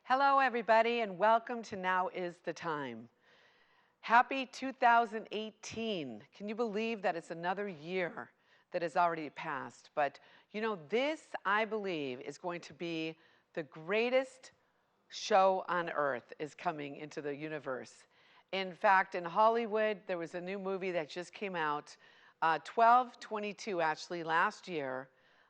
Hello, everybody, and welcome to Now is the Time. Happy 2018. Can you believe that it's another year that has already passed? But this, I believe, is going to be the greatest show on earth is coming into the universe. In fact, in Hollywood, there was a new movie that just came out, 12/22, actually, last year,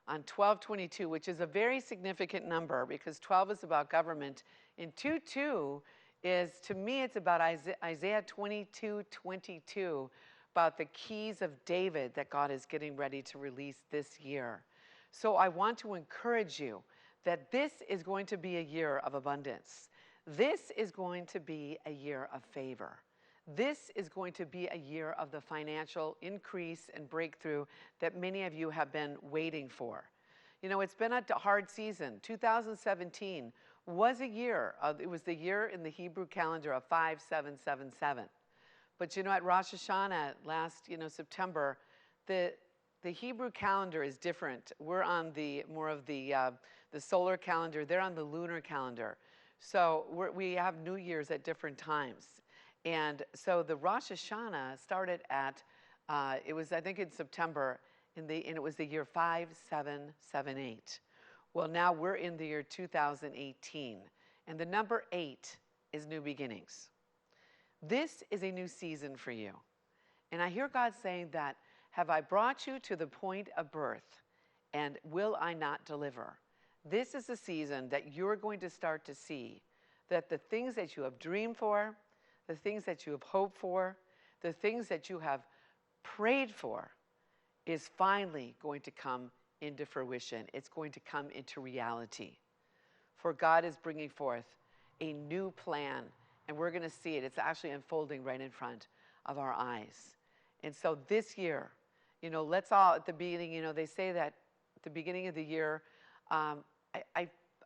on 12/22, which is a very significant number because 12 is about government, and 22 is, to me, it's about Isaiah 22:22, about the keys of David that God is getting ready to release this year. So I want to encourage you that this is going to be a year of abundance. This is going to be a year of favor. This is going to be a year of the financial increase and breakthrough that many of you have been waiting for. It's been a hard season. 2017 was a year. It was the year in the Hebrew calendar of 5777. But at Rosh Hashanah last, September, the Hebrew calendar is different. We're on more of the solar calendar. They're on the lunar calendar. So we have New Year's at different times. And so the Rosh Hashanah started at, it was, I think, in September, and it was the year 5778. Well, now we're in the year 2018, and the number 8 is new beginnings. This is a new season for you. And I hear God saying that, have I brought you to the point of birth, and will I not deliver? This is a season that you're going to start to see that the things that you have dreamed for, the things that you have hoped for, the things that you have prayed for is finally going to come into fruition. It's going to come into reality. For God is bringing forth a new plan, and we're going to see it. It's actually unfolding right in front of our eyes. And so this year, let's all at the beginning, they say that at the beginning of the year,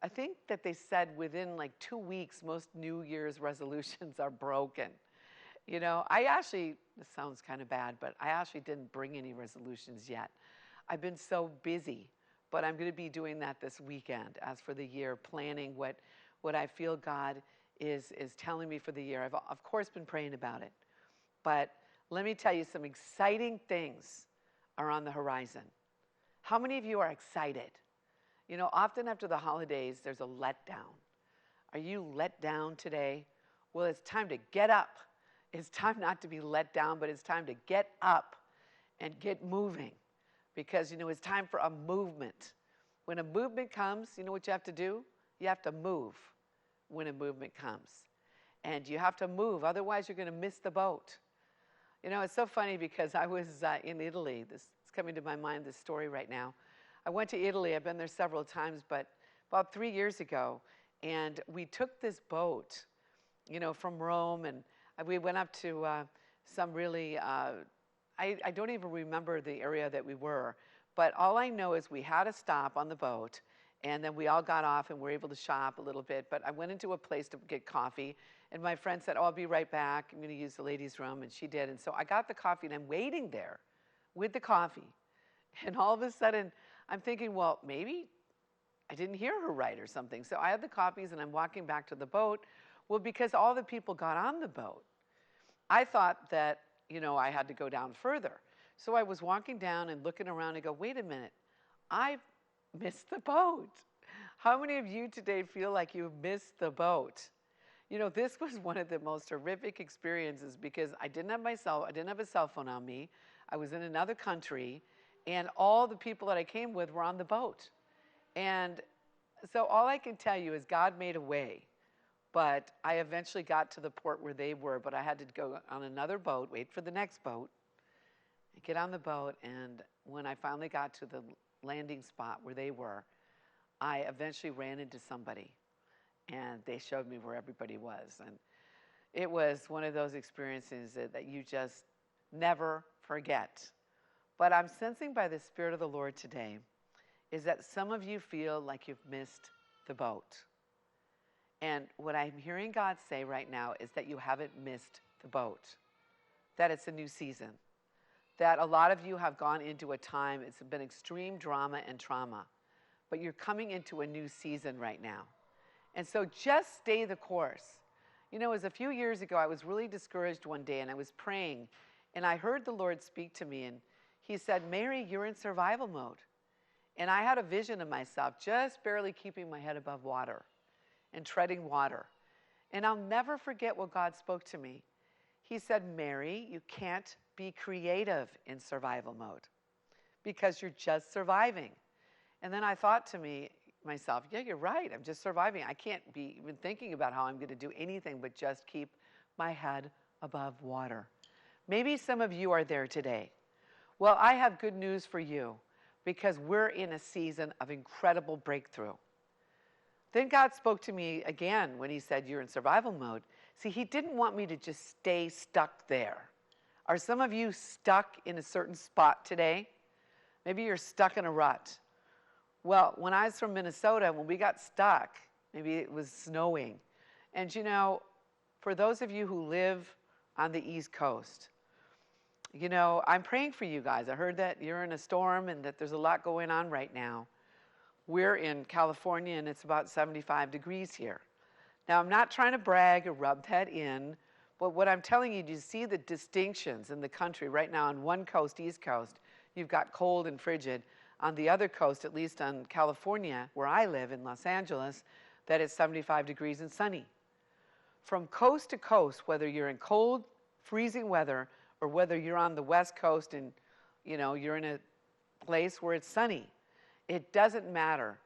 I think that they said within like 2 weeks, most New Year's resolutions are broken. This sounds kind of bad, but I actually didn't bring any resolutions yet. I've been so busy, but I'm going to be doing that this weekend as for the year, planning what I feel God is telling me for the year. I've, of course, been praying about it. But let me tell you, some exciting things are on the horizon. How many of you are excited? Often after the holidays, there's a letdown. Are you let down today? Well, it's time to get up. It's time not to be let down, but it's time to get up and get moving because, it's time for a movement. When a movement comes, you know what you have to do? You have to move when a movement comes. And you have to move, otherwise you're going to miss the boat. It's so funny because I was in Italy. This is coming to my mind, this story right now. I went to Italy. I've been there several times, but about 3 years ago, and we took this boat, from Rome, and we went up to some really, I don't even remember the area that we were, but all I know is we had a stop on the boat, and then we all got off and were able to shop a little bit, but I went into a place to get coffee, and my friend said, I'll be right back. I'm going to use the ladies' room, and she did, and so I got the coffee, and I'm waiting there with the coffee, and all of a sudden, I'm thinking, well, maybe I didn't hear her right or something. So I had the copies, and I'm walking back to the boat. Well, because all the people got on the boat, I thought that, I had to go down further. So I was walking down and looking around and go, wait a minute, I missed the boat. How many of you today feel like you missed the boat? This was one of the most horrific experiences because I didn't have a cell phone on me. I was in another country. And all the people that I came with were on the boat. And so all I can tell you is God made a way. But I eventually got to the port where they were, but I had to go on another boat, wait for the next boat, get on the boat. And when I finally got to the landing spot where they were, I eventually ran into somebody. And they showed me where everybody was. And it was one of those experiences that you just never forget. But I'm sensing by the Spirit of the Lord today is that some of you feel like you've missed the boat. And what I'm hearing God say right now is that you haven't missed the boat, that it's a new season, that a lot of you have gone into a time, it's been extreme drama and trauma, but you're coming into a new season right now. And so just stay the course. You know, it was a few years ago, I was really discouraged one day, and I was praying, and I heard the Lord speak to me, and he said, Mary, you're in survival mode. And I had a vision of myself just barely keeping my head above water and treading water. And I'll never forget what God spoke to me. He said, Mary, you can't be creative in survival mode because you're just surviving. And then I thought to myself, yeah, you're right. I'm just surviving. I can't be even thinking about how I'm going to do anything but just keep my head above water. Maybe some of you are there today. Well, I have good news for you because we're in a season of incredible breakthrough. Then God spoke to me again when he said, you're in survival mode. See, he didn't want me to just stay stuck there. Are some of you stuck in a certain spot today? Maybe you're stuck in a rut. Well, when I was from Minnesota, when we got stuck, maybe it was snowing. And you know, for those of you who live on the East Coast, you know, I'm praying for you guys. I heard that you're in a storm and that there's a lot going on right now. We're in California and it's about 75 degrees here. Now, I'm not trying to brag or rub that in, but what I'm telling you, do you see the distinctions in the country right now? On one coast, East Coast, you've got cold and frigid. On the other coast, at least on California, where I live in Los Angeles, that it's 75 degrees and sunny. From coast to coast, whether you're in cold, freezing weather, or whether you're on the West Coast and, you know, you're in a place where it's sunny, it doesn't matter.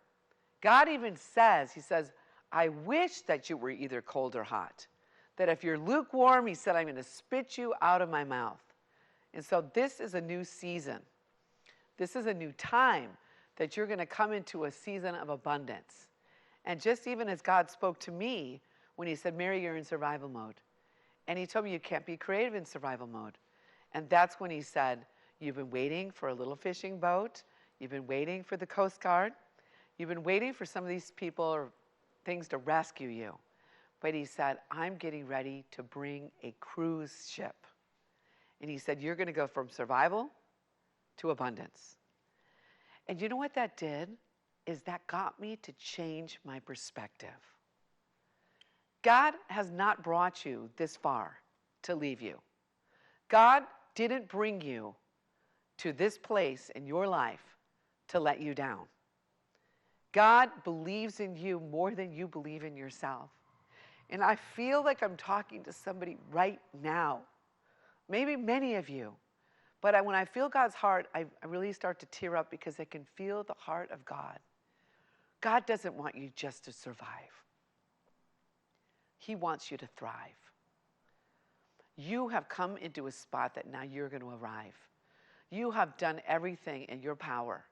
God even says, he says, I wish that you were either cold or hot. That if you're lukewarm, he said, I'm going to spit you out of my mouth. And so this is a new season. This is a new time that you're going to come into a season of abundance. And just even as God spoke to me when he said, Mary, you're in survival mode. And he told me you can't be creative in survival mode. And that's when he said, you've been waiting for a little fishing boat. You've been waiting for the Coast Guard. You've been waiting for some of these people or things to rescue you. But he said, I'm getting ready to bring a cruise ship. And he said, you're going to go from survival to abundance. And you know what that did? Is that got me to change my perspective. God has not brought you this far to leave you. God didn't bring you to this place in your life to let you down. God believes in you more than you believe in yourself. And I feel like I'm talking to somebody right now, maybe many of you. But when I feel God's heart, I really start to tear up because I can feel the heart of God. God doesn't want you just to survive. He wants you to thrive. You have come into a spot that now you're going to arrive. You have done everything in your power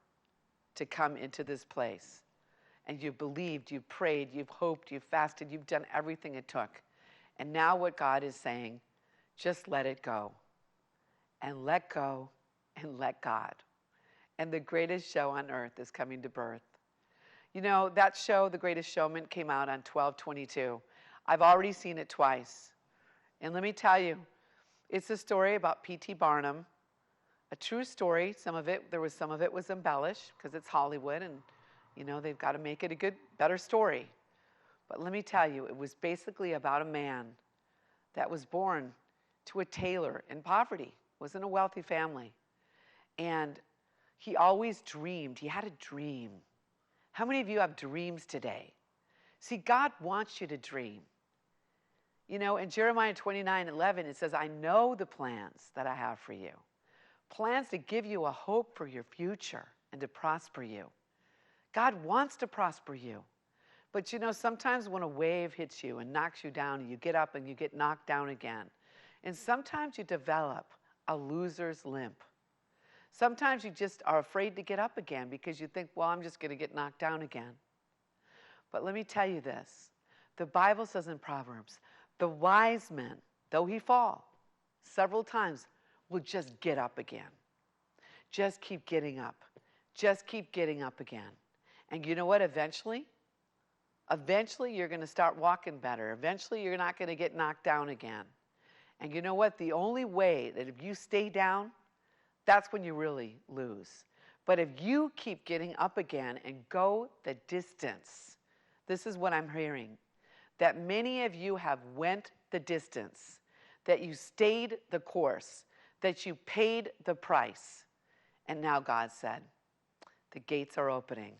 to come into this place. And you've believed, you've prayed, you've hoped, you've fasted, you've done everything it took. And now what God is saying, just let it go. And let go and let God. And the greatest show on earth is coming to birth. You know, that show, The Greatest Showman, came out on 12/22. I've already seen it twice. And let me tell you, it's a story about P.T. Barnum, a true story. Some of it was embellished because it's Hollywood and, you know, they've got to make it a good, better story. But let me tell you, it was basically about a man that was born to a tailor in poverty, was in a wealthy family. And he always dreamed. He had a dream. How many of you have dreams today? See, God wants you to dream. You know, in Jeremiah 29:11, it says, I know the plans that I have for you. Plans to give you a hope for your future and to prosper you. God wants to prosper you. But you know, sometimes when a wave hits you and knocks you down, and you get up and you get knocked down again. And sometimes you develop a loser's limp. Sometimes you just are afraid to get up again because you think, well, I'm just going to get knocked down again. But let me tell you this. The Bible says in Proverbs, the wise man, though he fall several times, will just get up again. Just keep getting up. Just keep getting up again. And you know what? Eventually you're going to start walking better. Eventually you're not going to get knocked down again. And you know what? The only way that if you stay down, that's when you really lose. But if you keep getting up again and go the distance, This is what I'm hearing. That many of you have went the distance, that you stayed the course, that you paid the price. And now God said, the gates are opening.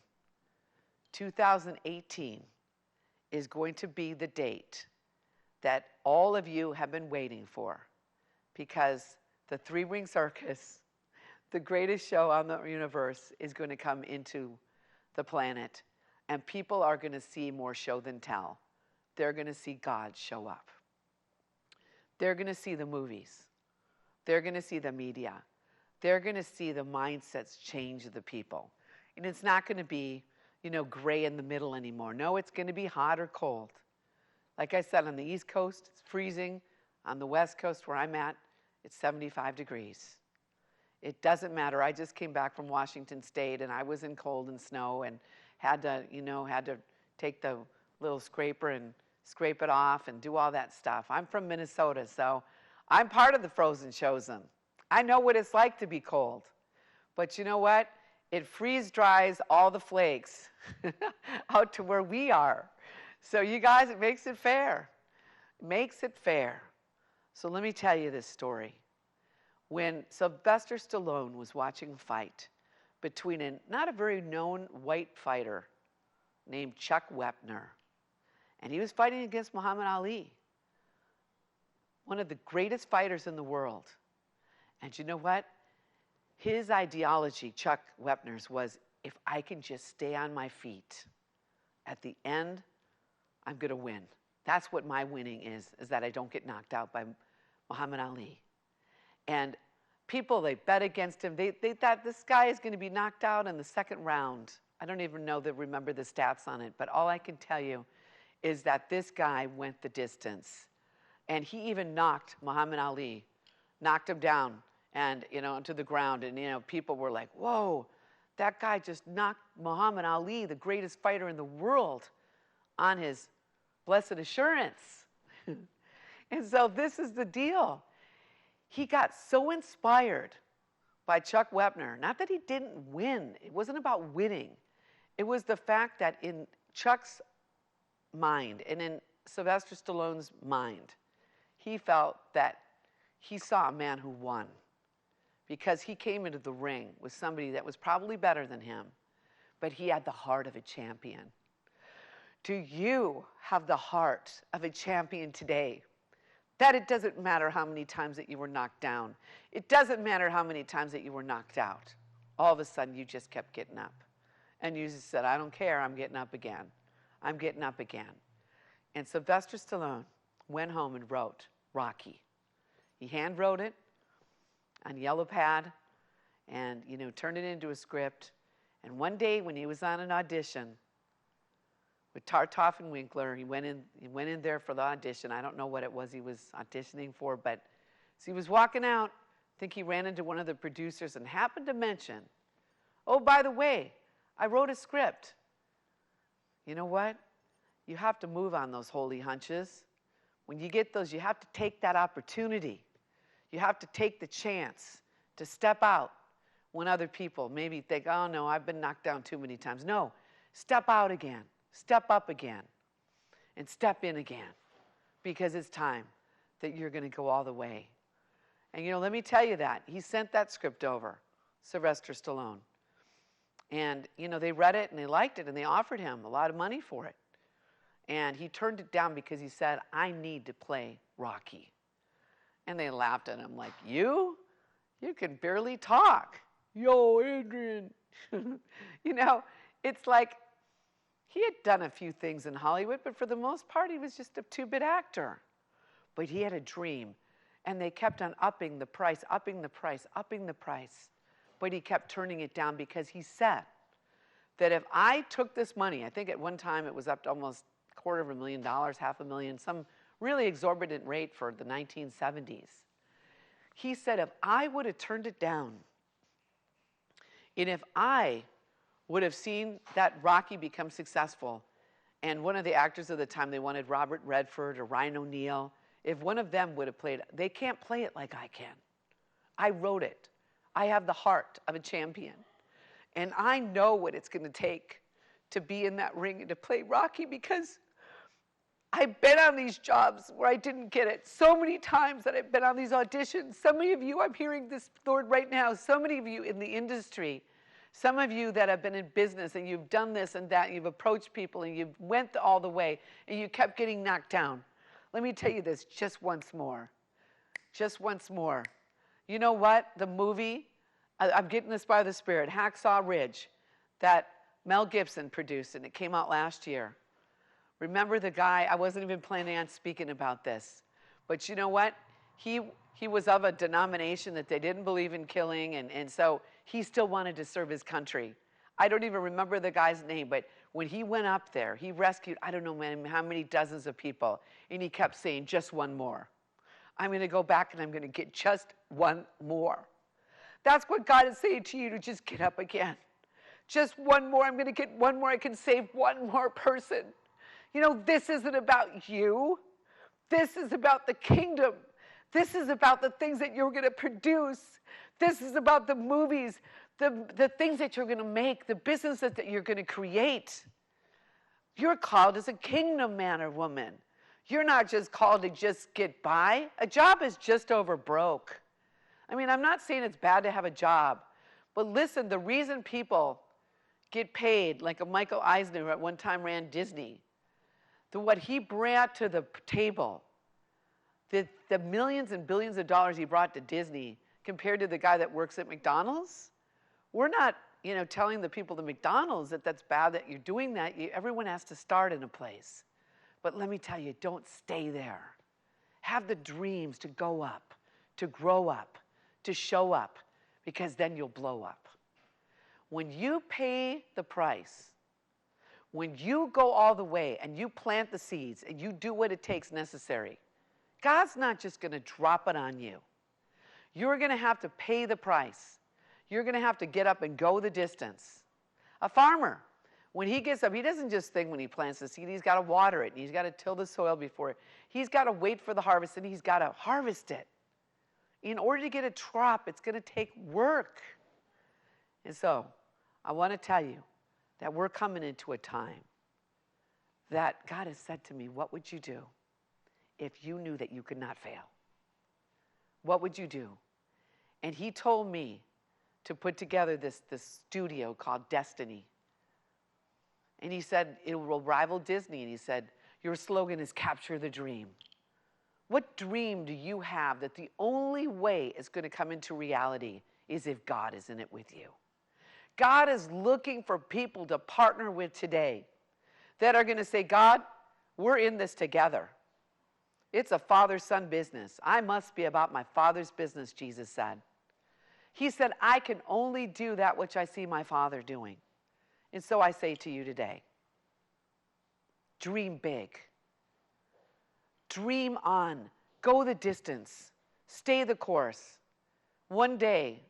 2018 is going to be the date that all of you have been waiting for, because the three-ring circus, the greatest show on the universe, is going to come into the planet, and people are going to see more show than tell. They're going to see God show up. They're going to see the movies. They're going to see the media. They're going to see the mindsets change of the people. And it's not going to be, gray in the middle anymore. No, it's going to be hot or cold. Like I said, on the East Coast, it's freezing. On the West Coast, where I'm at, it's 75 degrees. It doesn't matter. I just came back from Washington State, and I was in cold and snow and had to take the little scraper and scrape it off and do all that stuff. I'm from Minnesota, so I'm part of the frozen chosen. I know what it's like to be cold. But you know what? It freeze-dries all the flakes out to where we are. So you guys, it makes it fair. It makes it fair. So let me tell you this story. When Sylvester Stallone was watching a fight between not a very known white fighter named Chuck Wepner, and he was fighting against Muhammad Ali, one of the greatest fighters in the world. And you know what? His ideology, Chuck Wepner's, was, if I can just stay on my feet, at the end, I'm going to win. That's what my winning is that I don't get knocked out by Muhammad Ali. And people, they bet against him. They thought this guy is going to be knocked out in the second round. I don't even know remember the stats on it, but all I can tell you is that this guy went the distance. And he even knocked Muhammad Ali, knocked him down and, onto the ground. And, people were like, whoa, that guy just knocked Muhammad Ali, the greatest fighter in the world, on his blessed assurance. And so this is the deal. He got so inspired by Chuck Wepner, not that he didn't win. It wasn't about winning. It was the fact that in Chuck's mind and in Sylvester Stallone's mind, he felt that he saw a man who won because he came into the ring with somebody that was probably better than him, but he had the heart of a champion. Do you have the heart of a champion today? That it doesn't matter how many times that you were knocked down. It doesn't matter how many times that you were knocked out. All of a sudden, you just kept getting up. And you just said, I don't care, I'm getting up again. I'm getting up again. And Sylvester Stallone went home and wrote Rocky. He hand wrote it on yellow pad and, turned it into a script. And one day when he was on an audition with Tartoff and Winkler, he went in there for the audition. I don't know what it was he was auditioning for, but as he was walking out, I think he ran into one of the producers and happened to mention, oh, by the way, I wrote a script. You know what? You have to move on those holy hunches. When you get those, you have to take that opportunity. You have to take the chance to step out when other people maybe think, oh, no, I've been knocked down too many times. No, step out again. Step up again and step in again, because it's time that you're going to go all the way. And, let me tell you that. He sent that script over, Sylvester Stallone. And, they read it and they liked it and they offered him a lot of money for it. And he turned it down because he said, I need to play Rocky. And they laughed at him like, you can barely talk. Yo, Adrian. It's like, he had done a few things in Hollywood, but for the most part, he was just a two-bit actor. But he had a dream, and they kept on upping the price, upping the price, upping the price. But he kept turning it down because he said that if I took this money, I think at one time it was up to almost $250,000, $500,000, some really exorbitant rate for the 1970s. He said, if I would have turned it down, and if I would have seen that Rocky become successful, and one of the actors of the time, they wanted Robert Redford or Ryan O'Neal, if one of them would have played it, they can't play it like I can. I wrote it. I have the heart of a champion. And I know what it's going to take to be in that ring and to play Rocky, because I've been on these jobs where I didn't get it. So many times that I've been on these auditions. So many of you, I'm hearing this, Lord, right now. So many of you in the industry, some of you that have been in business and you've done this and that, you've approached people and you've went all the way and you kept getting knocked down. Let me tell you this just once more. Just once more. You know what? The movie, I'm getting this by the Spirit, Hacksaw Ridge, that Mel Gibson produced, and it came out last year. Remember the guy, I wasn't even planning on speaking about this, but you know what? He was of a denomination that they didn't believe in killing, and so he still wanted to serve his country. I don't even remember the guy's name, but when he went up there, he rescued, I don't know how many dozens of people, and he kept saying, just one more. I'm going to go back and I'm going to get just one more. That's what God is saying to you, to just get up again. Just one more. I'm going to get one more. I can save one more person. You know, this isn't about you. This is about the kingdom. This is about the things that you're going to produce. This is about the movies, the things that you're going to make, the businesses that you're going to create. You're called as a kingdom man or woman. You're not just called to just get by. A job is just over broke. I mean, I'm not saying it's bad to have a job, but listen, the reason people get paid, like a Michael Eisner at one time ran Disney, what he brought to the table, the millions and billions of dollars he brought to Disney compared to the guy that works at McDonald's, we're not, telling the people at McDonald's that that's bad that you're doing that. Everyone has to start in a place. But let me tell you, don't stay there. Have the dreams to go up, to grow up, to show up, because then you'll blow up. When you pay the price, when you go all the way and you plant the seeds and you do what it takes necessary, God's not just going to drop it on you. You're going to have to pay the price. You're going to have to get up and go the distance. A farmer, when he gets up, he doesn't just think when he plants the seed, he's got to water it, and he's got to till the soil before it. He's got to wait for the harvest, and he's got to harvest it. In order to get a crop, it's going to take work. And so, I want to tell you that we're coming into a time that God has said to me, what would you do if you knew that you could not fail? What would you do? And he told me to put together this studio called Destiny. And he said, it will rival Disney. And he said, your slogan is capture the dream. What dream do you have that the only way it's going to come into reality is if God is in it with you? God is looking for people to partner with today that are going to say, God, we're in this together. It's a father-son business. I must be about my Father's business, Jesus said. He said, I can only do that which I see my Father doing. And so I say to you today, dream big. Dream on. Go the distance. Stay the course. One day,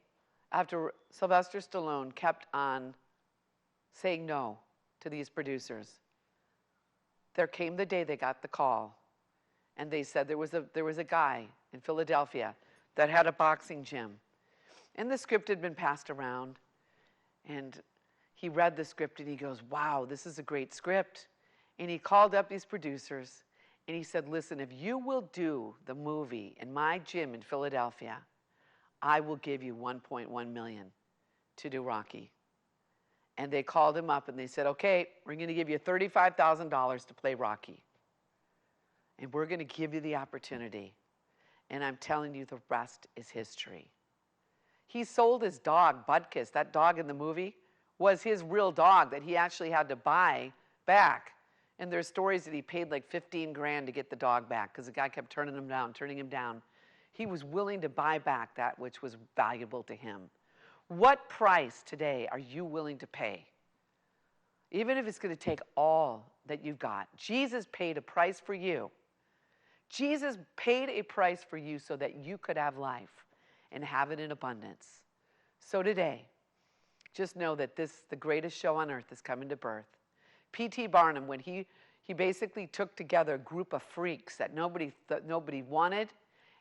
after Sylvester Stallone kept on saying no to these producers, there came the day they got the call. And they said there was a guy in Philadelphia that had a boxing gym. And the script had been passed around. And he read the script and he goes, wow, this is a great script. And he called up these producers and he said, listen, if you will do the movie in my gym in Philadelphia, I will give you $1.1 million to do Rocky. And they called him up and they said, okay, we're going to give you $35,000 to play Rocky. And we're going to give you the opportunity. And I'm telling you, the rest is history. He sold his dog, Butkus. That dog in the movie was his real dog that he actually had to buy back. And there's stories that he paid like 15 grand to get the dog back because the guy kept turning him down. He was willing to buy back that which was valuable to him. What price today are you willing to pay? Even if it's going to take all that you've got. Jesus paid a price for you. Jesus paid a price for you so that you could have life and have it in abundance. So today, just know that the greatest show on earth is coming to birth. P.T. Barnum, when he basically took together a group of freaks that nobody wanted,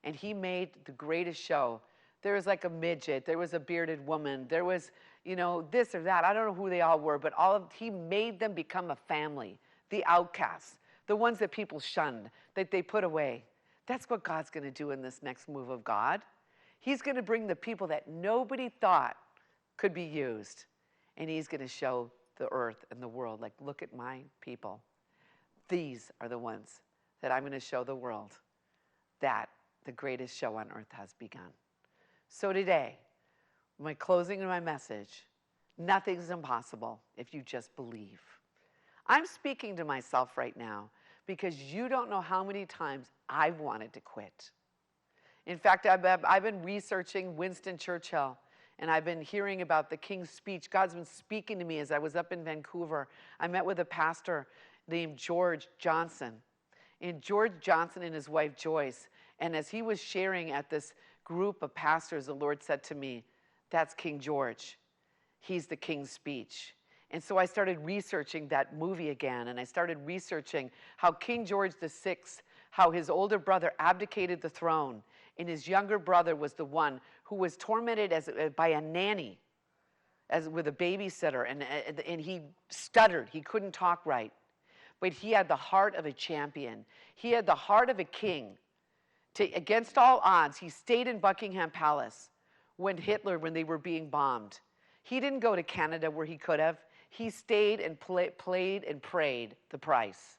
and he made the greatest show There was like a midget. There was a bearded woman. There was, this or that. I don't know who they all were, but he made them become a family. The outcasts, the ones that people shunned, that they put away. That's what God's going to do in this next move of God. He's going to bring the people that nobody thought could be used. And he's going to show the earth and the world, like, look at my people. These are the ones that I'm going to show the world that the greatest show on earth has begun. So today, my closing of my message, nothing's impossible if you just believe. I'm speaking to myself right now because you don't know how many times I've wanted to quit. In fact, I've been researching Winston Churchill, and I've been hearing about the King's Speech. God's been speaking to me as I was up in Vancouver. I met with a pastor named George Johnson. And George Johnson and his wife Joyce, and as he was sharing at this group of pastors, the Lord said to me, that's King George. He's the King's Speech. And so I started researching that movie again, and I started researching how King George VI, how his older brother abdicated the throne, and his younger brother was the one who was tormented by a nanny, with a babysitter, and he stuttered. He couldn't talk right. But he had the heart of a champion. He had the heart of a king. Against all odds, he stayed in Buckingham Palace when they were being bombed. He didn't go to Canada where he could have. He stayed and played and prayed the price.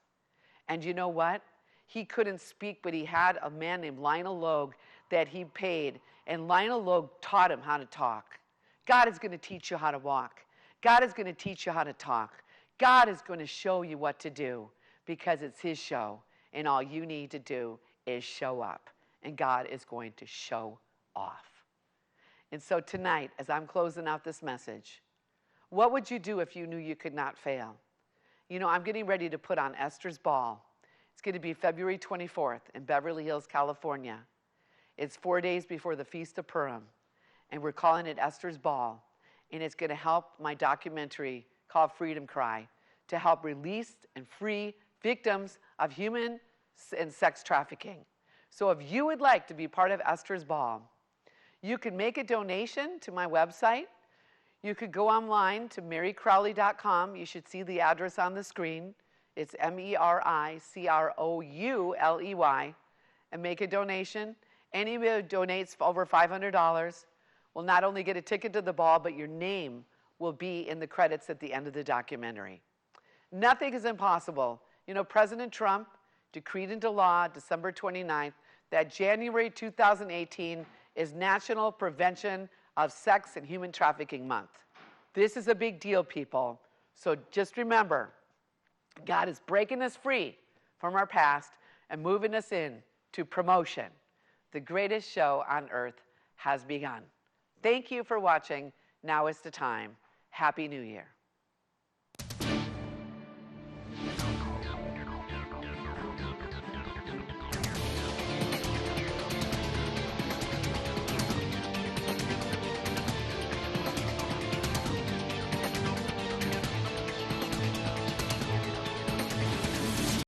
And you know what? He couldn't speak, but he had a man named Lionel Logue that he paid. And Lionel Logue taught him how to talk. God is going to teach you how to walk. God is going to teach you how to talk. God is going to show you what to do because it's his show. And all you need to do is show up. And God is going to show off. And so tonight, as I'm closing out this message, what would you do if you knew you could not fail? I'm getting ready to put on Esther's Ball. It's going to be February 24th in Beverly Hills, California. It's 4 days before the Feast of Purim. And we're calling it Esther's Ball. And it's going to help my documentary called Freedom Cry to help release and free victims of human and sex trafficking. So if you would like to be part of Esther's Ball, you can make a donation to my website. You could go online to mericrouley.com. You should see the address on the screen. It's MERICROULEY, and make a donation. Anybody who donates over $500 will not only get a ticket to the ball, but your name will be in the credits at the end of the documentary. Nothing is impossible. President Trump decreed into law December 29th that January 2018 is National Prevention of Sex and Human Trafficking Month. This is a big deal, people. So just remember, God is breaking us free from our past and moving us in to promotion. The greatest show on earth has begun. Thank you for watching. Now is the time. Happy New Year.